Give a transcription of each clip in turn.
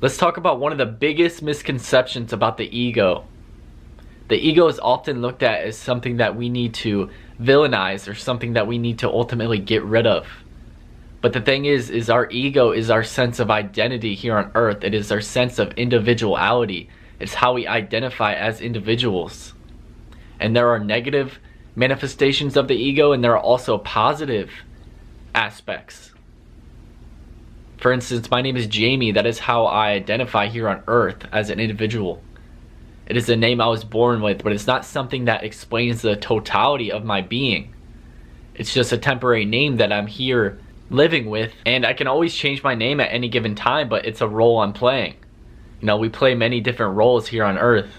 Let's talk about one of the biggest misconceptions about the ego. The ego is often looked at as something that we need to villainize or something that we need to ultimately get rid of. But the thing is our ego is our sense of identity here on earth. It is our sense of individuality. It's how we identify as individuals. And there are negative manifestations of the ego, and there are also positive aspects. For instance, my name is Jamie. That is how I identify here on earth as an individual. It is a name I was born with, but it's not something that explains the totality of my being. It's just a temporary name that I'm here living with, and I can always change my name at any given time, but it's a role I'm playing. You know, we play many different roles here on earth.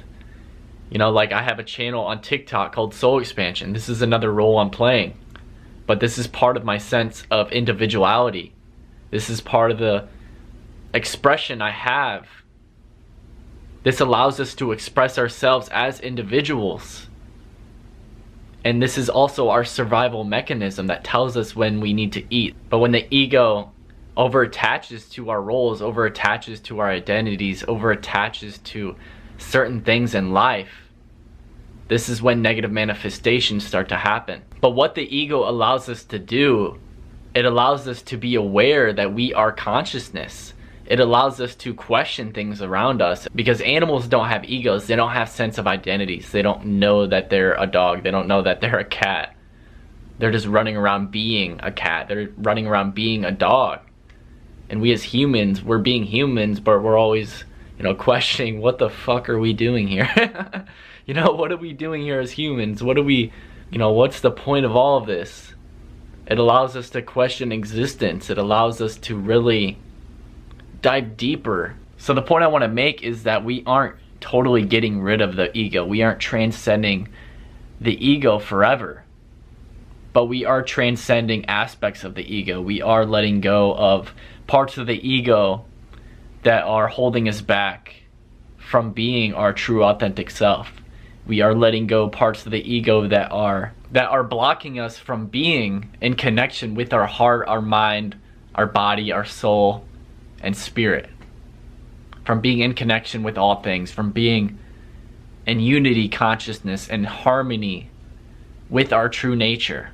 You know, like I have a channel on TikTok called Soul Expansion. This is another role I'm playing. But this is part of my sense of individuality. This is part of the expression I have. This allows us to express ourselves as individuals. And this is also our survival mechanism that tells us when we need to eat. But when the ego over-attaches to our roles, over-attaches to our identities, over-attaches to certain things in life, this is when negative manifestations start to happen. But what the ego allows us to do, it allows us to be aware that we are consciousness. It allows us to question things around us, because animals don't have egos. They don't have sense of identities. They don't know that they're a dog. They don't know that they're a cat. They're just running around being a cat. They're running around being a dog. And we as humans, we're being humans, but we're always, questioning, what the fuck are we doing here? What are we doing here as humans? What are we, what's the point of all of this? It allows us to question existence. It allows us to really dive deeper. So the point I want to make is that we aren't totally getting rid of the ego. We aren't transcending the ego forever. But we are transcending aspects of the ego. We are letting go of parts of the ego that are holding us back from being our true authentic self. We are letting go parts of the ego that are blocking us from being in connection with our heart, our mind, our body, our soul, and spirit. From being in connection with all things, from being in unity consciousness and harmony with our true nature.